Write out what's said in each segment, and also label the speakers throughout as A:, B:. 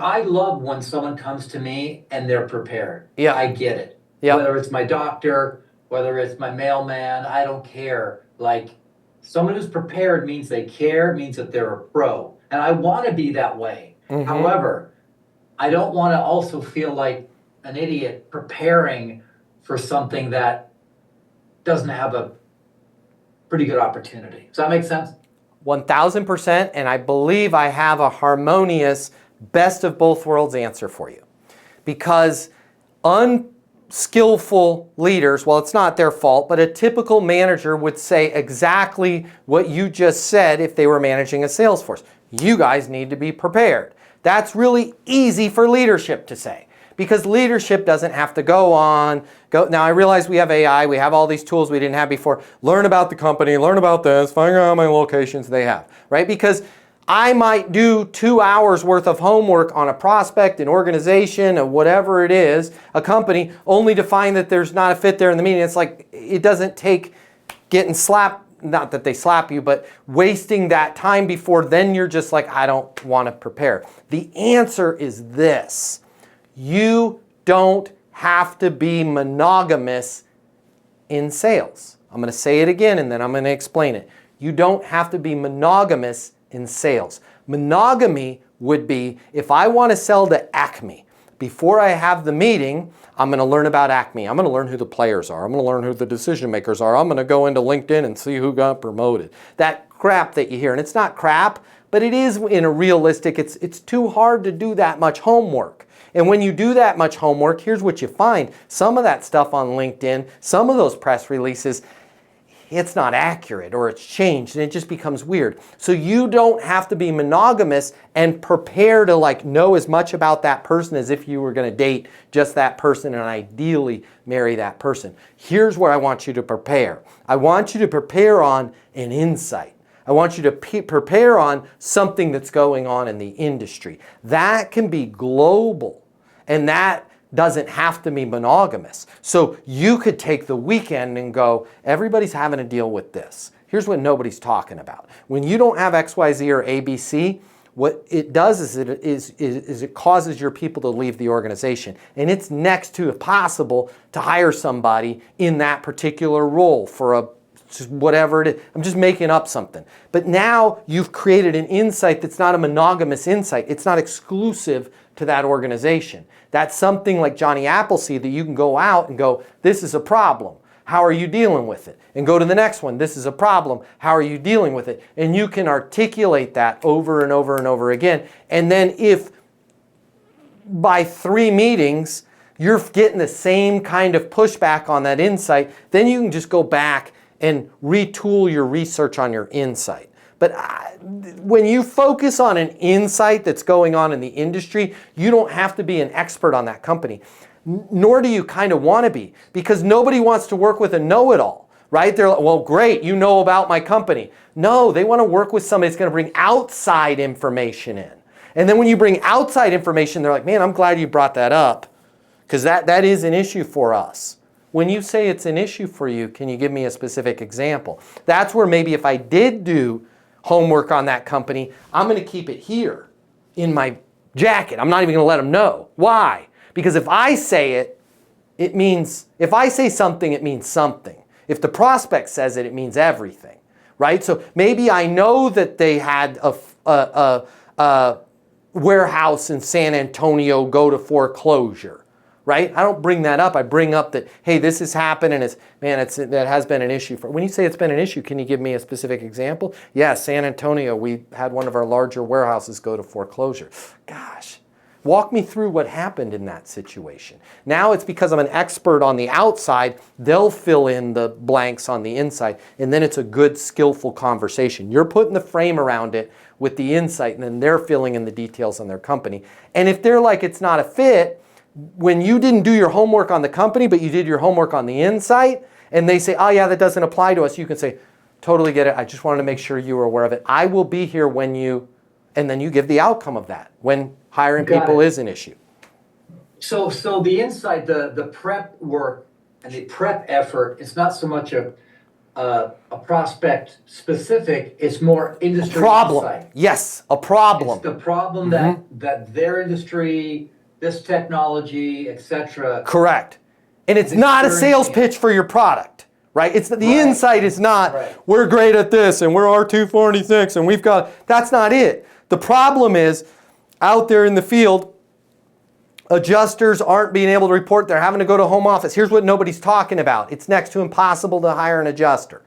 A: I love when someone comes to me and they're prepared.
B: Yeah.
A: I get it.
B: Yeah.
A: Whether it's my doctor, whether it's my mailman, I don't care. Like someone who's prepared means they care, means that they're a pro. And I want to be that way. However, I don't want to also feel like an idiot preparing for something that doesn't have a pretty good opportunity. Does that make sense?
B: 1000%, and I believe I have a harmonious best of both worlds answer for you. Because unskillful leaders, well, it's not their fault, but a typical manager would say exactly what you just said if they were managing a sales force. You guys need to be prepared. That's really easy for leadership to say, because leadership doesn't have to go. Now I realize we have AI, we have all these tools we didn't have before. Learn about the company, learn about this, find out how many locations they have, right? Because I might do 2 hours worth of homework on a prospect, an organization, or whatever it is, a company, only to find that there's not a fit there in the meeting. It's like, it doesn't take getting slapped, not that they slap you, but wasting that time before then you're just like, I don't want to prepare. The answer is this. You don't have to be monogamous in sales. I'm going to say it again and then I'm going to explain it. You don't have to be monogamous in sales. Monogamy would be, if I want to sell to Acme, before I have the meeting, I'm going to learn about Acme. I'm going to learn who the players are. I'm going to learn who the decision makers are. I'm going to go into LinkedIn and see who got promoted. That crap that you hear, and it's not crap, but it is in a realistic, it's too hard to do that much homework. And when you do that much homework, here's what you find. Some of that stuff on LinkedIn, some of those press releases, it's not accurate or it's changed and it just becomes weird. So you don't have to be monogamous and prepare to like know as much about that person as if you were going to date just that person and ideally marry that person. Here's where I want you to prepare. I want you to prepare on an insight. I want you to prepare on something that's going on in the industry. That can be global, and that doesn't have to be monogamous. So you could take the weekend and go, everybody's having to deal with this. Here's what nobody's talking about. When you don't have XYZ or ABC, what it does is it causes your people to leave the organization. And it's next to impossible to hire somebody in that particular role for a whatever it is. I'm just making up something. But now you've created an insight that's not a monogamous insight. It's not exclusive to that organization. That's something like Johnny Appleseed that you can go out and go, this is a problem. How are you dealing with it? And go to the next one. This is a problem. How are you dealing with it? And you can articulate that over and over and over again. And then if by 3 meetings you're getting the same kind of pushback on that insight, then you can just go back and retool your research on your insight. But when you focus on an insight that's going on in the industry, you don't have to be an expert on that company. Nor do you kind of want to be, because nobody wants to work with a know-it-all, right? They're like, well, great, you know about my company. No, they want to work with somebody that's going to bring outside information in. And then when you bring outside information, they're like, man, I'm glad you brought that up, because that is an issue for us. When you say it's an issue for you, can you give me a specific example? That's where maybe if I did do homework on that company, I'm going to keep it here in my jacket. I'm not even going to let them know. Why? Because if I say it, it means, if I say something, it means something. If the prospect says it, it means everything, right? So maybe I know that they had a warehouse in San Antonio go to foreclosure. Right? I don't bring that up. I bring up that, hey, this has happened and that has been an issue. When you say it's been an issue, can you give me a specific example? Yeah, San Antonio, we had one of our larger warehouses go to foreclosure. Gosh, walk me through what happened in that situation. Now it's because I'm an expert on the outside, they'll fill in the blanks on the inside, and then it's a good, skillful conversation. You're putting the frame around it with the insight, and then they're filling in the details on their company. And if they're like, it's not a fit, when you didn't do your homework on the company, but you did your homework on the insight, and they say, oh yeah, that doesn't apply to us, you can say, totally get it. I just wanted to make sure you were aware of it. I will be here when you, and then you give the outcome of that when hiring people is an issue.
A: So the insight, the prep work and the prep effort, it's not so much a a prospect specific, it's more industry
B: Problem.
A: insight.
B: Yes, a problem.
A: It's the problem that their industry, this technology, etc.
B: Correct. And it's not a sales pitch for your product, right? It's the insight is not, we're great at this and we're R246 and we've got, that's not it. The problem is out there in the field, adjusters aren't being able to report. They're having to go to home office. Here's what nobody's talking about. It's next to impossible to hire an adjuster,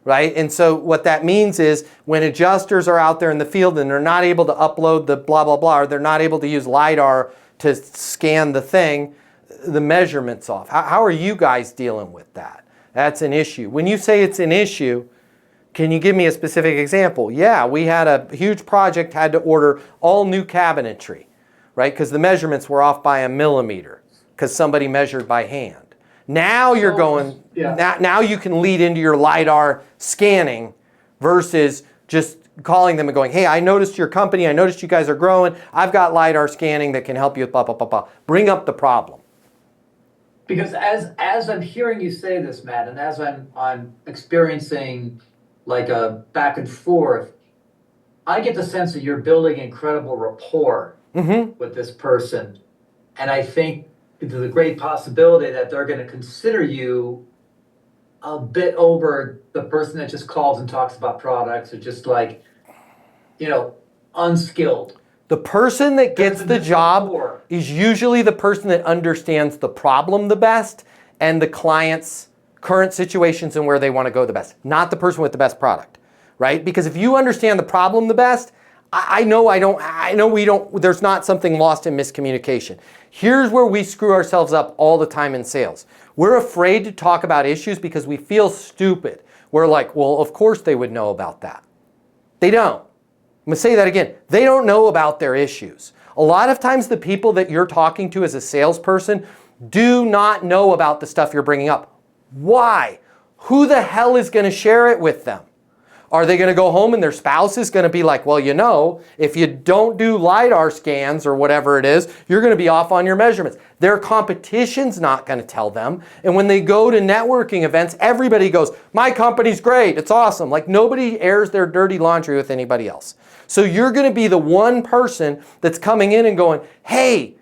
B: right? And so what that means is when adjusters are out there in the field and they're not able to upload the blah, blah, blah, or they're not able to use LiDAR to scan the thing, the measurement's off. How are you guys dealing with that? That's an issue. When you say it's an issue, can you give me a specific example? Yeah, we had a huge project, had to order all new cabinetry, right? Because the measurements were off by 1 millimeter because somebody measured by hand. Now you're going, now you can lead into your LiDAR scanning versus just calling them and going, hey, I noticed your company, I noticed you guys are growing, I've got LiDAR scanning that can help you with blah, blah, blah, blah. Bring up the problem.
A: Because as I'm hearing you say this, Matt, and as I'm experiencing like a back and forth, I get the sense that you're building incredible rapport with this person. And I think there's a great possibility that they're going to consider you a bit over the person that just calls and talks about products or just like, unskilled.
B: The person that gets the job is usually the person that understands the problem the best and the client's current situations and where they want to go the best, not the person with the best product, right? Because if you understand the problem the best, I know we don't, there's not something lost in miscommunication. Here's where we screw ourselves up all the time in sales. We're afraid to talk about issues because we feel stupid. We're like, well, of course they would know about that. They don't. I'm gonna say that again. They don't know about their issues. A lot of times the people that you're talking to as a salesperson do not know about the stuff you're bringing up. Why? Who the hell is gonna share it with them? Are they going to go home and their spouse is going to be like, well, if you don't do LiDAR scans or whatever it is, you're going to be off on your measurements. Their competition's not going to tell them. And when they go to networking events, everybody goes, my company's great, it's awesome. Like nobody airs their dirty laundry with anybody else. So you're going to be the one person that's coming in and going, hey,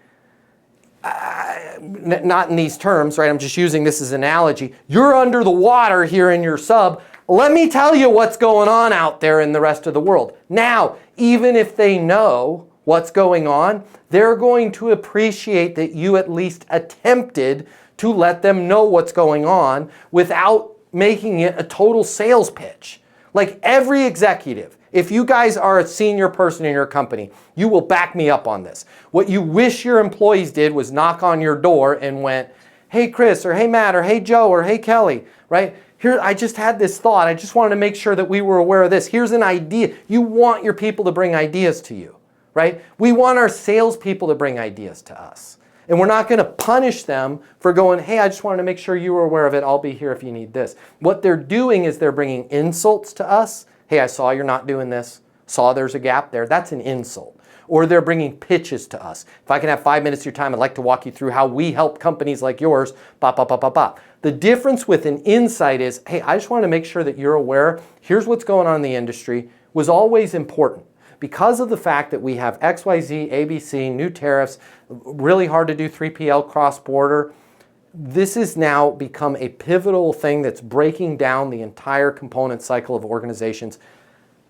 B: not in these terms, right? I'm just using this as an analogy. You're under the water here in your sub. Let me tell you what's going on out there in the rest of the world. Now, even if they know what's going on, they're going to appreciate that you at least attempted to let them know what's going on without making it a total sales pitch. Like every executive, if you guys are a senior person in your company, you will back me up on this. What you wish your employees did was knock on your door and went, hey Chris, or hey Matt, or hey Joe, or hey Kelly, right? Here, I just had this thought. I just wanted to make sure that we were aware of this. Here's an idea. You want your people to bring ideas to you, right? We want our salespeople to bring ideas to us. And we're not going to punish them for going, hey, I just wanted to make sure you were aware of it. I'll be here if you need this. What they're doing is they're bringing insults to us. Hey, I saw you're not doing this. Saw there's a gap there. That's an insult. Or they're bringing pitches to us. If I can have 5 minutes of your time, I'd like to walk you through how we help companies like yours, bop, bop, bop, bop, bop. The difference with an insight is, hey, I just want to make sure that you're aware, here's what's going on in the industry, was always important. Because of the fact that we have XYZ, ABC, new tariffs, really hard to do 3PL cross-border, this has now become a pivotal thing that's breaking down the entire component cycle of organizations.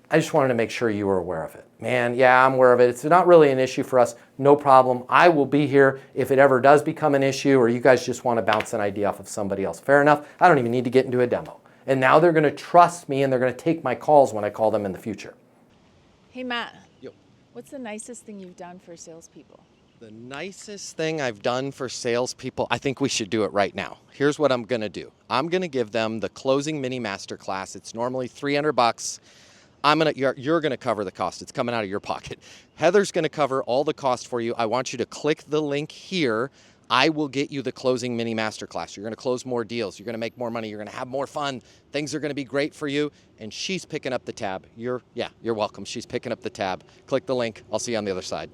B: I just wanted to make sure you were aware of it. Man, yeah, I'm aware of it. It's not really an issue for us. No problem. I will be here if it ever does become an issue or you guys just want to bounce an idea off of somebody else. Fair enough. I don't even need to get into a demo. And now they're going to trust me and they're going to take my calls when I call them in the future.
C: Hey, Matt.
B: Yo.
C: What's the nicest thing you've done for salespeople?
B: The nicest thing I've done for salespeople, I think we should do it right now. Here's what I'm going to do. I'm going to give them the closing mini masterclass. It's normally $300. You're going to cover the cost. It's coming out of your pocket. Heather's going to cover all the cost for you. I want you to click the link here. I will get you the closing mini masterclass. You're going to close more deals. You're going to make more money. You're going to have more fun. Things are going to be great for you. And she's picking up the tab. You're welcome. She's picking up the tab. Click the link. I'll see you on the other side.